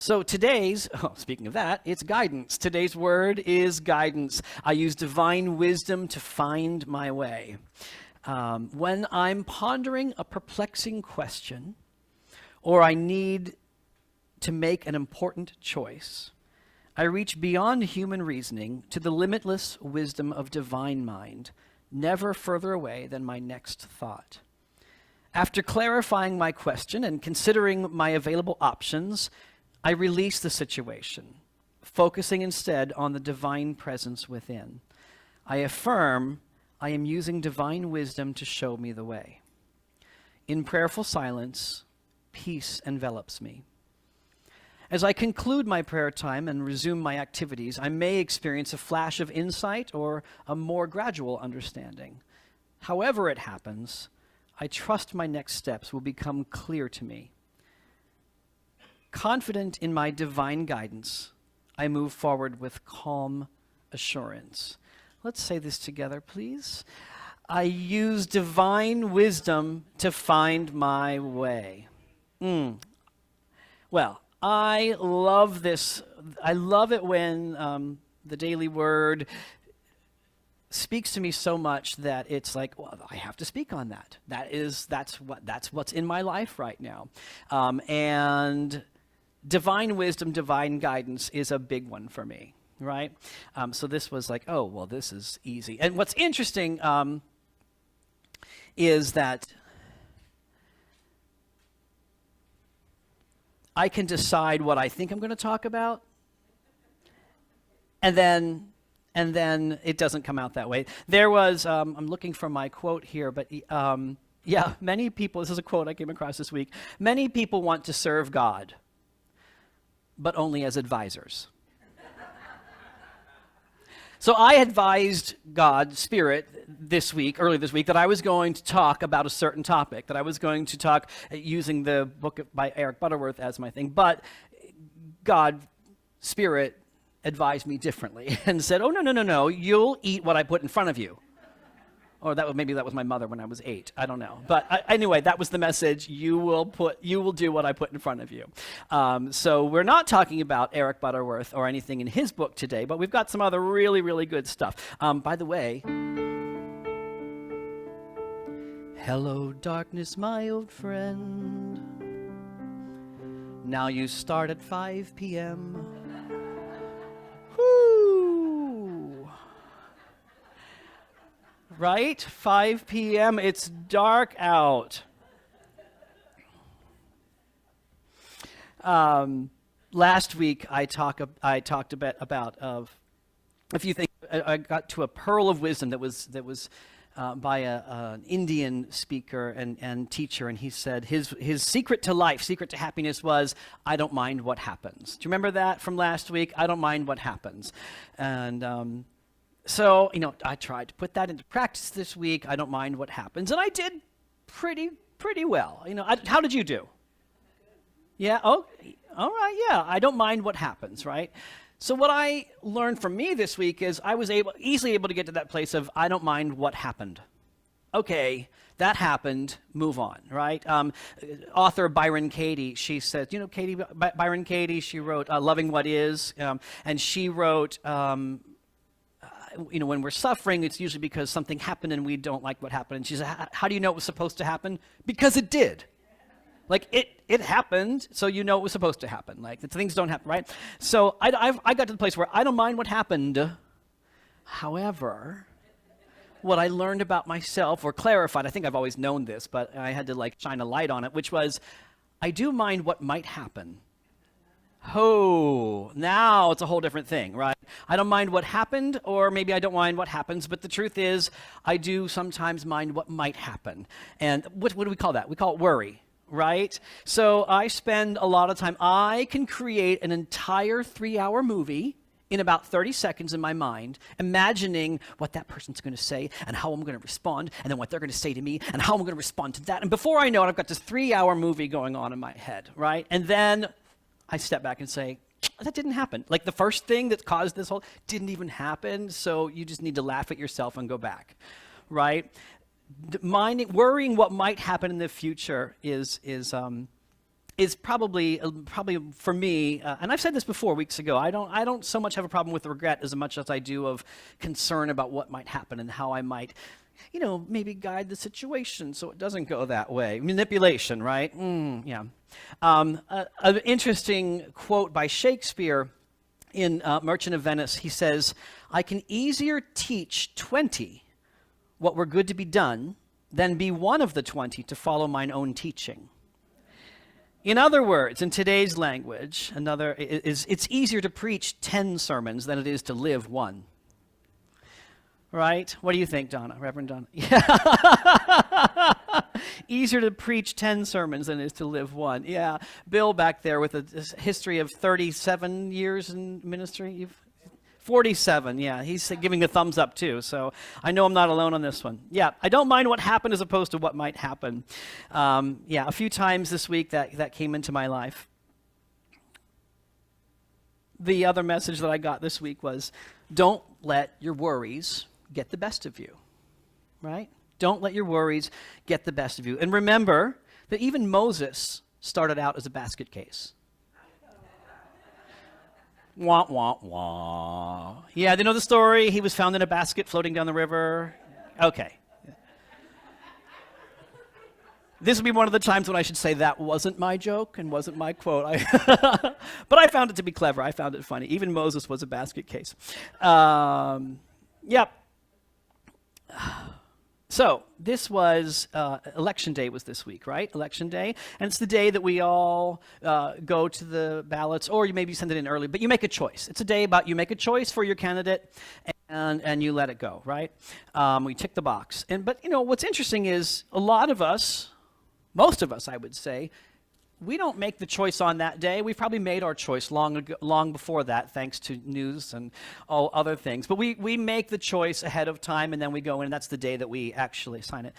So speaking of that, it's guidance. Today's word is guidance. I use divine wisdom to find my way. When I'm pondering a perplexing question, or I need to make an important choice, I reach beyond human reasoning to the limitless wisdom of divine mind, never further away than my next thought. After clarifying my question and considering my available options, I release the situation, focusing instead on the divine presence within. I affirm I am using divine wisdom to show me the way. In prayerful silence, peace envelops me. As I conclude my prayer time and resume my activities, I may experience a flash of insight or a more gradual understanding. However it happens, I trust my next steps will become clear to me. Confident in my divine guidance, I move forward with calm assurance. Let's say this together, please. I use divine wisdom to find my way. Well, I love this. I love it when the Daily Word speaks to me so much that it's like, well, I have to speak on that. That's what's in my life right now. And divine wisdom, divine guidance is a big one for me, right? So this was like, oh, well, this is easy. And what's interesting is that I can decide what I think I'm going to talk about, and then it doesn't come out that way. There was, I'm looking for my quote here, but yeah, many people, this is a quote I came across this week, many people want to serve God, but only as advisors. So I advised God, Spirit, earlier this week, that I was going to talk about a certain topic, that I was going to talk using the book by Eric Butterworth as my thing, but God, Spirit, advised me differently and said, oh, no, you'll eat what I put in front of you. Or maybe that was my mother when I was 8. I don't know. But anyway, that was the message. You will do what I put in front of you. So we're not talking about Eric Butterworth or anything in his book today, but we've got some other really, really good stuff. By the way, hello, darkness, my old friend. Now you start at 5 p.m. Whoo! Right? 5 p.m. It's dark out. Last week I talked a bit about a few things. I got to a pearl of wisdom that was by an Indian speaker and teacher, and he said his secret to life, secret to happiness was, I don't mind what happens. Do you remember that from last week? I don't mind what happens. And so, I tried to put that into practice this week. I don't mind what happens. And I did pretty well. How did you do? Yeah? Oh, all right, yeah. I don't mind what happens, right? So what I learned from me this week is I was easily able to get to that place of I don't mind what happened. Okay, that happened, move on, right? Author Byron Katie, she says, Byron Katie, she wrote Loving What Is, and she wrote, when we're suffering, it's usually because something happened and we don't like what happened. And she said, how do you know it was supposed to happen? Because it did. Like, it happened, so you know it was supposed to happen. Like, things don't happen, right? So I got to the place where I don't mind what happened. However, what I learned about myself, or clarified, I think I've always known this, but I had to, shine a light on it, which was, I do mind what might happen. Oh, now it's a whole different thing, right? I don't mind what happened, or maybe I don't mind what happens, but the truth is, I do sometimes mind what might happen. And what do we call that? We call it worry, right? So I spend a lot of time, I can create an entire 3-hour movie in about 30 seconds in my mind, imagining what that person's going to say and how I'm going to respond, and then what they're going to say to me and how I'm going to respond to that. And before I know it, I've got this 3-hour movie going on in my head, right? And then I step back and say, that didn't happen. Like, the first thing that caused this whole didn't even happen, so you just need to laugh at yourself and go back, right? Worrying what might happen in the future is is probably for me, and I've said this before weeks ago. I don't so much have a problem with regret as much as I do of concern about what might happen and how I might, maybe guide the situation so it doesn't go that way. Manipulation, right? Yeah. An interesting quote by Shakespeare in Merchant of Venice. He says, "I can easier teach 20 what were good to be done than be one of the 20 to follow mine own teaching." In other words, in today's language, it's easier to preach 10 sermons than it is to live one. Right? What do you think, Donna? Reverend Donna? Yeah. Easier to preach 10 sermons than it is to live one. Yeah. Bill back there with a history of 37 years in ministry. 47, yeah. He's giving a thumbs up too, so I know I'm not alone on this one. Yeah, I don't mind what happened as opposed to what might happen. Yeah, a few times this week that came into my life. The other message that I got this week was, don't let your worries get the best of you, right? Don't let your worries get the best of you. And remember that even Moses started out as a basket case. Wah, wah, wah. Yeah, do you know the story? He was found in a basket floating down the river. Okay. This would be one of the times when I should say that wasn't my joke and wasn't my quote. But I found it to be clever. I found it funny. Even Moses was a basket case. Yep. So this was, Election Day was this week, right? Election Day. And it's the day that we all go to the ballots, or you maybe send it in early, but you make a choice. It's a day about you make a choice for your candidate and you let it go, right? We tick the box. But what's interesting is a lot of us, most of us, I would say, we don't make the choice on that day. We've probably made our choice long before that, thanks to news and all other things. But we make the choice ahead of time, and then we go in, and that's the day that we actually sign it.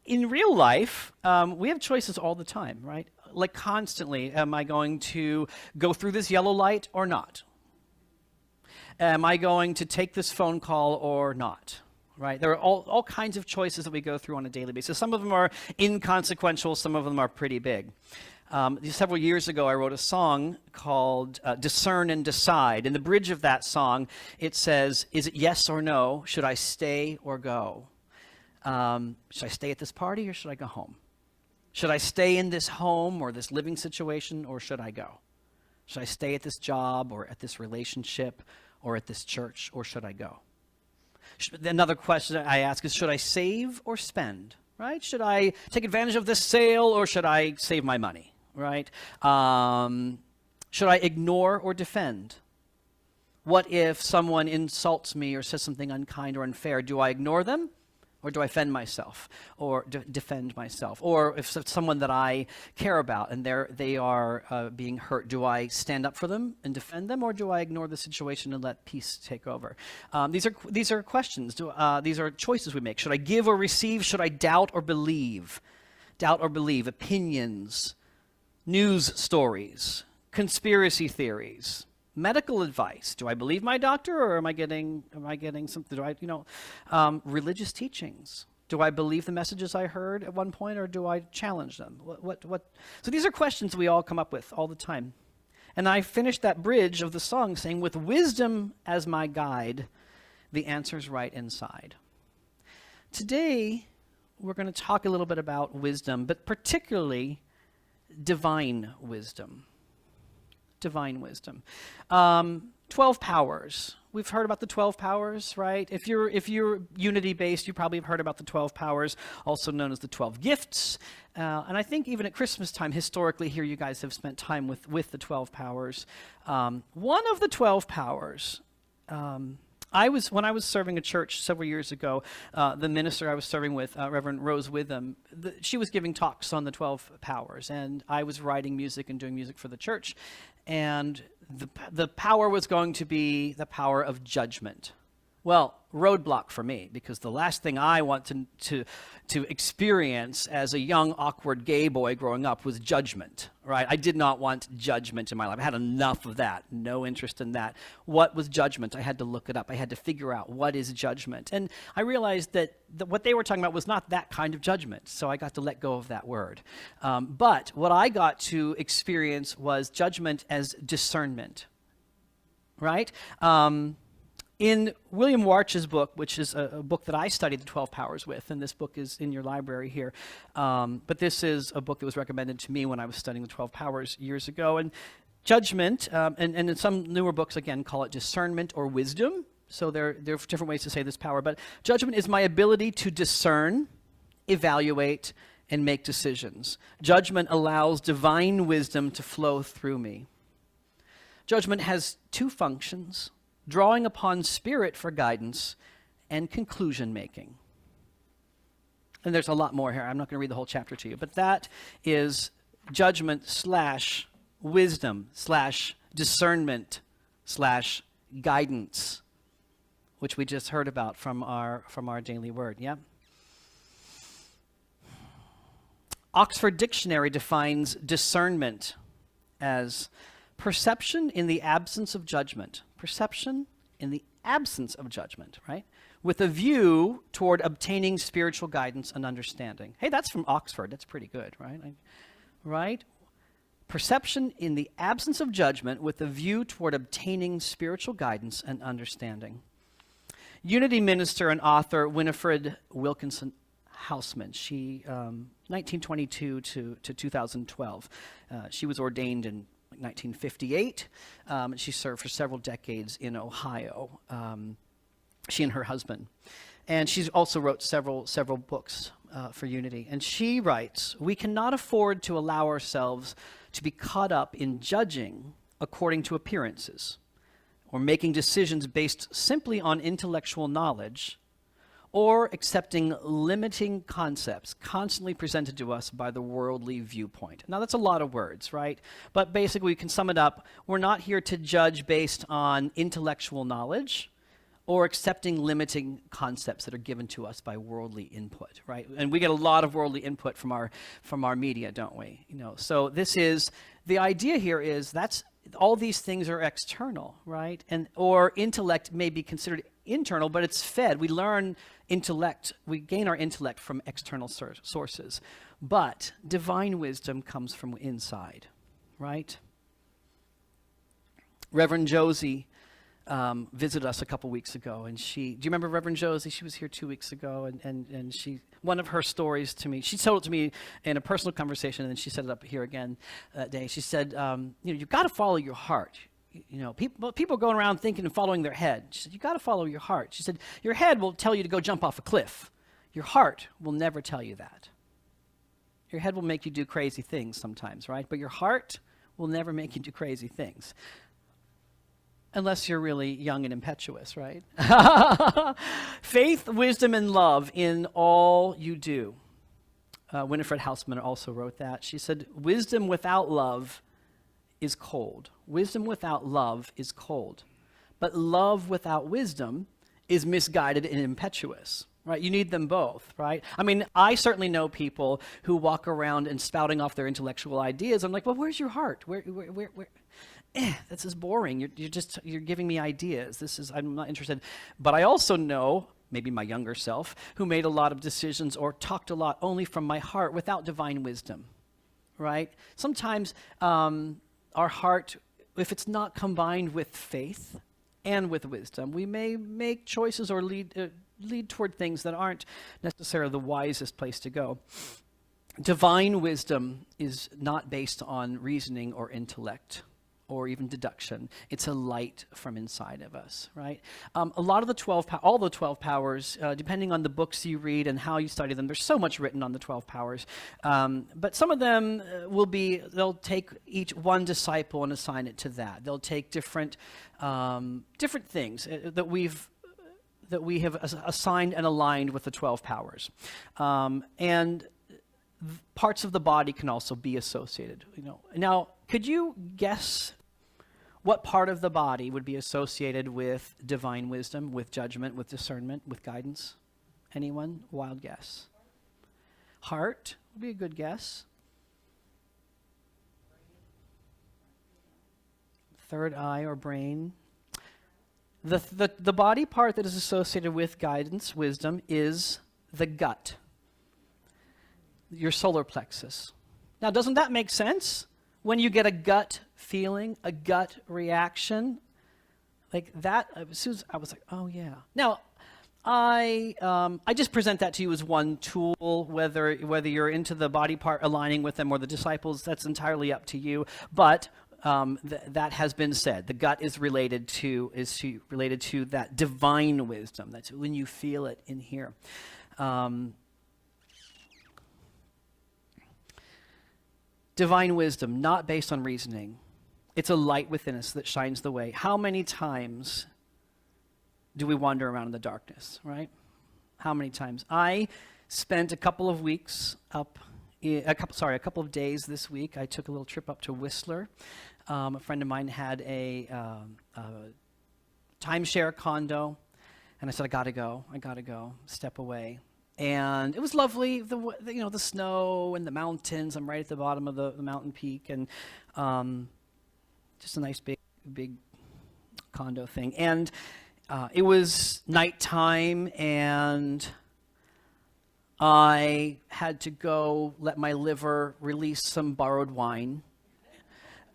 In real life, we have choices all the time, right? Like constantly, am I going to go through this yellow light or not? Am I going to take this phone call or not? Right? There are all kinds of choices that we go through on a daily basis. Some of them are inconsequential, some of them are pretty big. Several years ago, I wrote a song called Discern and Decide. In the bridge of that song, it says, is it yes or no? Should I stay or go? Should I stay at this party or should I go home? Should I stay in this home or this living situation or should I go? Should I stay at this job or at this relationship or at this church or should I go? Another question I ask is, should I save or spend? Right? Should I take advantage of this sale or should I save my money? Right? Should I ignore or defend? What if someone insults me or says something unkind or unfair? Do I ignore them or do I defend myself or defend myself? Or if it's someone that I care about and they are being hurt, do I stand up for them and defend them or do I ignore the situation and let peace take over? These are questions. These are choices we make. Should I give or receive? Should I doubt or believe? Doubt or believe. Opinions. News stories, conspiracy theories, medical advice. Do I believe my doctor, or am I getting something? Religious teachings. Do I believe the messages I heard at one point, or do I challenge them? What? So these are questions we all come up with all the time. And I finished that bridge of the song saying, with wisdom as my guide, the answer's right inside. Today, we're going to talk a little bit about wisdom, but particularly divine wisdom. Divine wisdom. 12 powers. We've heard about the 12 powers, right? If you're unity-based, you probably have heard about the 12 powers, also known as the 12 gifts. And I think even at Christmas time, historically, here you guys have spent time with the 12 powers. One of the 12 powers, when I was serving a church several years ago, the minister I was serving with, Reverend Rose Witham, she was giving talks on the 12 powers, and I was writing music and doing music for the church, and the power was going to be the power of judgment. Well, roadblock for me, because the last thing I want to experience as a young, awkward gay boy growing up was judgment, right? I did not want judgment in my life. I had enough of that, no interest in that. What was judgment? I had to look it up. I had to figure out what is judgment. And I realized that what they were talking about was not that kind of judgment, so I got to let go of that word. But what I got to experience was judgment as discernment, right? In William Warch's book, which is a book that I studied the 12 Powers with, and this book is in your library here, but this is a book that was recommended to me when I was studying the 12 Powers years ago. And judgment, and in some newer books, again, call it discernment or wisdom. So there are different ways to say this power, but judgment is my ability to discern, evaluate, and make decisions. Judgment allows divine wisdom to flow through me. Judgment has two functions: drawing upon spirit for guidance and conclusion making. And there's a lot more here. I'm not going to read the whole chapter to you, but that is judgment slash wisdom slash discernment slash guidance, which we just heard about from our daily word. Yeah. Oxford Dictionary defines discernment as perception in the absence of judgment. Perception in the absence of judgment, right? With a view toward obtaining spiritual guidance and understanding. Hey, that's from Oxford. That's pretty good, right? Right? Perception in the absence of judgment with a view toward obtaining spiritual guidance and understanding. Unity minister and author Winifred Wilkinson Hausman. She, 1922 to 2012. She was ordained in 1958. She served for several decades in Ohio. She and her husband. And she also wrote several books for Unity. And she writes, "We cannot afford to allow ourselves to be caught up in judging according to appearances, or making decisions based simply on intellectual knowledge, or accepting limiting concepts constantly presented to us by the worldly viewpoint." Now, that's a lot of words, right? But basically, we can sum it up. We're not here to judge based on intellectual knowledge or accepting limiting concepts that are given to us by worldly input, right? And we get a lot of worldly input from our media, don't we? So this is, the idea here is that's, all these things are external, right? Or intellect may be considered internal, but it's fed. We learn intellect, we gain our intellect from external sources. But divine wisdom comes from inside, right? Reverend Josie visited us a couple weeks ago, and do you remember Reverend Josie? She was here 2 weeks ago, and she, one of her stories to me, she told it to me in a personal conversation, and then she said it up here again that day. She said, you've got to follow your heart. People going around thinking and following their head. She said, you got to follow your heart. She said, your head will tell you to go jump off a cliff. Your heart will never tell you that. Your head will make you do crazy things sometimes, right? But your heart will never make you do crazy things. Unless you're really young and impetuous, right? Faith, wisdom, and love in all you do. Winifred Hausman also wrote that. She said, wisdom without love is cold. Wisdom without love is cold. But love without wisdom is misguided and impetuous, right? You need them both, right? I mean, I certainly know people who walk around and spouting off their intellectual ideas. I'm like, well, where's your heart? Where? This is boring. You're giving me ideas. I'm not interested. But I also know, maybe my younger self, who made a lot of decisions or talked a lot only from my heart without divine wisdom, right? Sometimes our heart, if it's not combined with faith and with wisdom, we may make choices or lead toward things that aren't necessarily the wisest place to go. Divine wisdom is not based on reasoning or intellect or even deduction. It's a light from inside of us, right? A lot of all the 12 powers, depending on the books you read and how you study them, there's so much written on the 12 powers. But some of them they'll take each one disciple and assign it to that. They'll take different things that we have assigned and aligned with the 12 powers. And parts of the body can also be associated. Now, could you guess What part of the body would be associated with divine wisdom, with judgment, with discernment, with guidance? Anyone? Wild guess. Heart would be a good guess. Third eye or brain. The body part that is associated with guidance, wisdom, is the gut, your solar plexus. Now, doesn't that make sense? When you get a gut feeling, a gut reaction, like that, as soon as I was like, oh yeah. Now, I just present that to you as one tool, whether you're into the body part aligning with them or the disciples, that's entirely up to you. But that has been said. The gut is related to that divine wisdom. That's when you feel it in here. Divine wisdom, not based on reasoning. It's a light within us that shines the way. How many times do we wander around in the darkness, right? How many times? I spent a couple of days this week. I took a little trip up to Whistler. A friend of mine had a timeshare condo, and I said, I gotta go, step away. And it was lovely, the snow and the mountains. I'm right at the bottom of the mountain peak, and just a nice big condo thing. And it was nighttime, and I had to go let my liver release some borrowed wine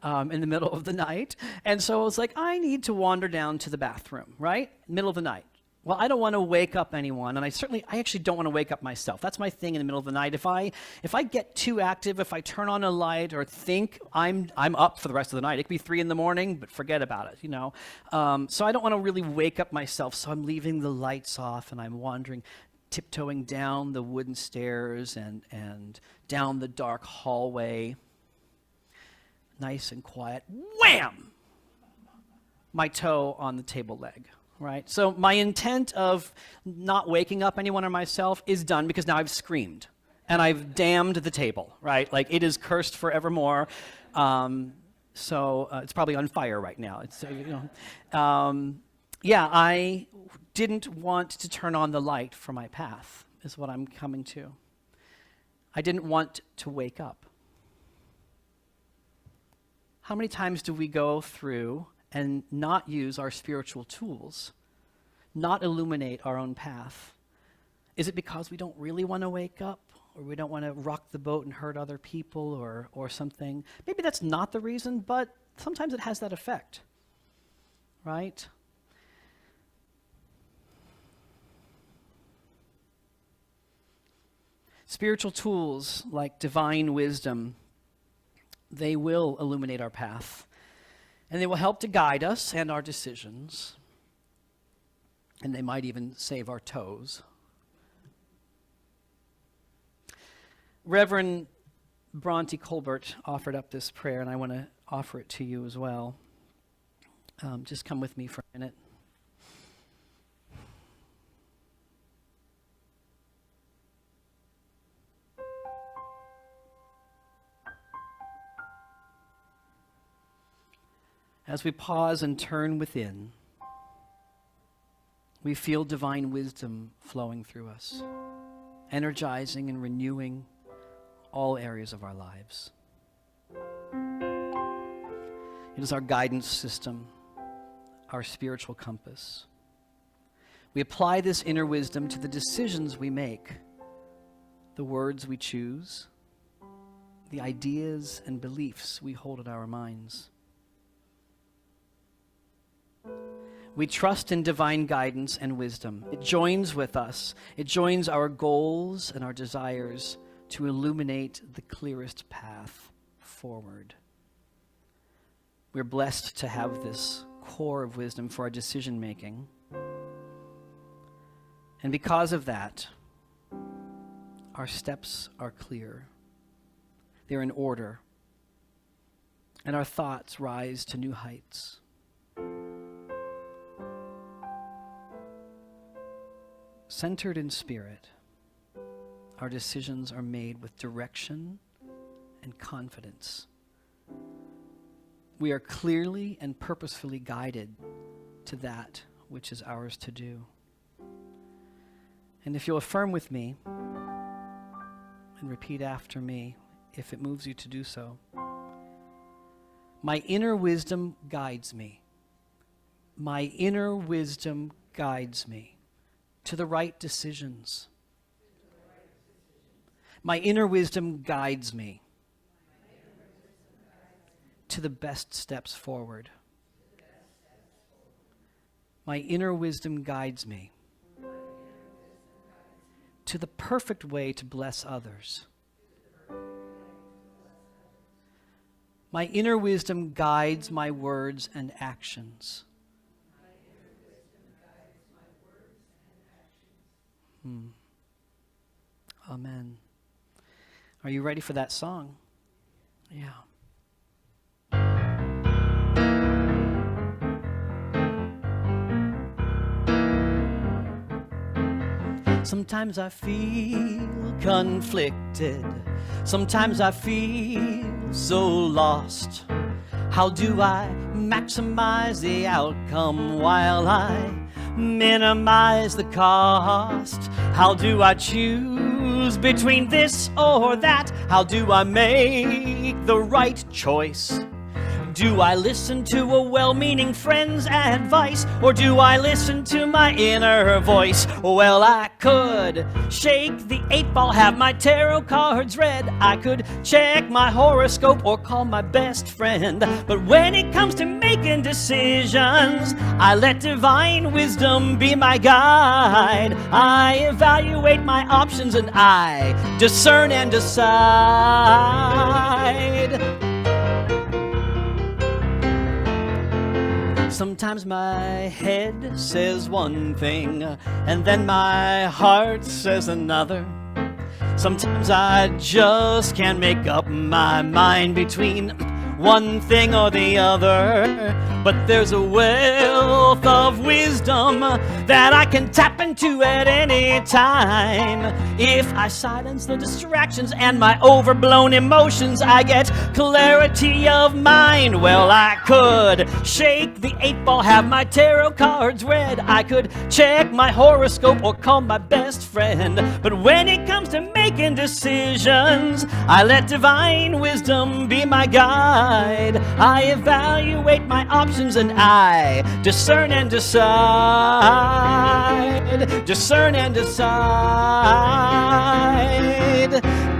in the middle of the night. And so I was like, I need to wander down to the bathroom, right? Middle of the night. Well, I don't want to wake up anyone, and I actually don't want to wake up myself. That's my thing in the middle of the night. If I get too active, if I turn on a light or think I'm up for the rest of the night, it could be 3 a.m, but forget about it, So I don't want to really wake up myself, so I'm leaving the lights off, and I'm wandering, tiptoeing down the wooden stairs and down the dark hallway, nice and quiet. Wham! My toe on the table leg. Right? So my intent of not waking up anyone or myself is done because now I've screamed and I've damned the table, right? Like it is cursed forevermore. So it's probably on fire right now. I didn't want to turn on the light for my path is what I'm coming to. I didn't want to wake up. How many times do we go through and not use our spiritual tools, not illuminate our own path? Is it because we don't really want to wake up, or we don't want to rock the boat and hurt other people or something? Maybe that's not the reason, but sometimes it has that effect, right? Spiritual tools like divine wisdom, they will illuminate our path. And they will help to guide us and our decisions. And they might even save our toes. Reverend Bronte Colbert offered up this prayer, and I want to offer it to you as well. Just come with me for a minute. As we pause and turn within, we feel divine wisdom flowing through us, energizing and renewing all areas of our lives. It is our guidance system, our spiritual compass. We apply this inner wisdom to the decisions we make, the words we choose, the ideas and beliefs we hold in our minds. We trust in divine guidance and wisdom. It joins with us. It joins our goals and our desires to illuminate the clearest path forward. We're blessed to have this core of wisdom for our decision making. And because of that, our steps are clear. They're in order. And our thoughts rise to new heights. Centered in spirit, our decisions are made with direction and confidence. we are clearly and purposefully guided to that which is ours to do. And if you'll affirm with me and repeat after me, if it moves you to do so. My inner wisdom guides me. My inner wisdom guides me to the right decisions. My inner wisdom guides me to the best steps forward. My inner wisdom guides me to the perfect way to bless others. My inner wisdom guides my words and actions. Amen. Are you ready for that song? Yeah. Sometimes I feel conflicted. Sometimes I feel so lost. How do I maximize the outcome while I minimize the cost? How do I choose between this or that? How do I make the right choice? Do I listen to a well-meaning friend's advice, or do I listen to my inner voice? Well, I could shake the 8-ball, have my tarot cards read. I could check my horoscope or call my best friend. But when it comes to making decisions, I let divine wisdom be my guide. I evaluate my options and I discern and decide. Sometimes my head says one thing, and then my heart says another. Sometimes I just can't make up my mind between one thing or the other. But there's a wealth of wisdom that I can tap into at any time. If I silence the distractions and my overblown emotions, I get clarity of mind. Well, I could shake the 8-ball, have my tarot cards read. I could check my horoscope or call my best friend. But when it comes to making decisions, I let divine wisdom be my guide. I evaluate my options and I discern and decide. Discern and decide.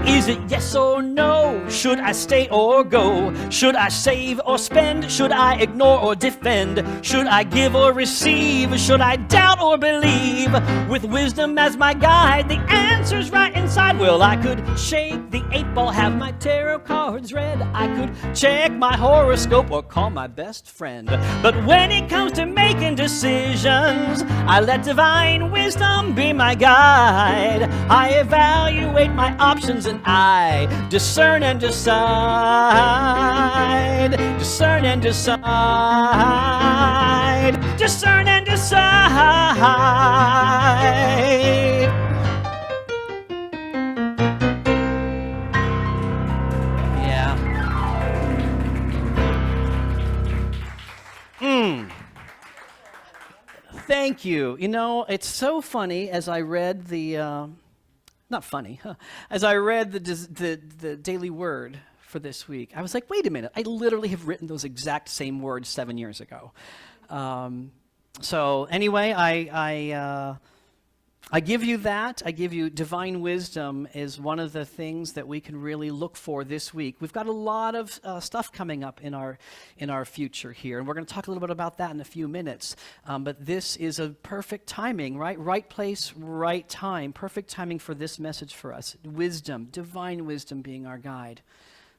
Is it yes or no? Should I stay or go? Should I save or spend? Should I ignore or defend? Should I give or receive? Should I doubt or believe? With wisdom as my guide, the answer's right inside. Well, I could shake the 8-ball, have my tarot cards read. I could check my horoscope or call my best friend. But when it comes to making decisions, I let divine wisdom be my guide. I evaluate my options and I discern and decide. Discern and decide. Discern and decide. Yeah. Thank you. You know, it's so funny as I read the not funny, as I read the daily word for this week, I was like, wait a minute, I literally have written those exact same words 7 years ago. So anyway, I give you that. I give you divine wisdom is one of the things that we can really look for this week. We've got a lot of stuff coming up in our future here, and we're going to talk a little bit about that in a few minutes. But this is a perfect timing, right? Right place, right time. Perfect timing for this message for us. Wisdom, divine wisdom being our guide.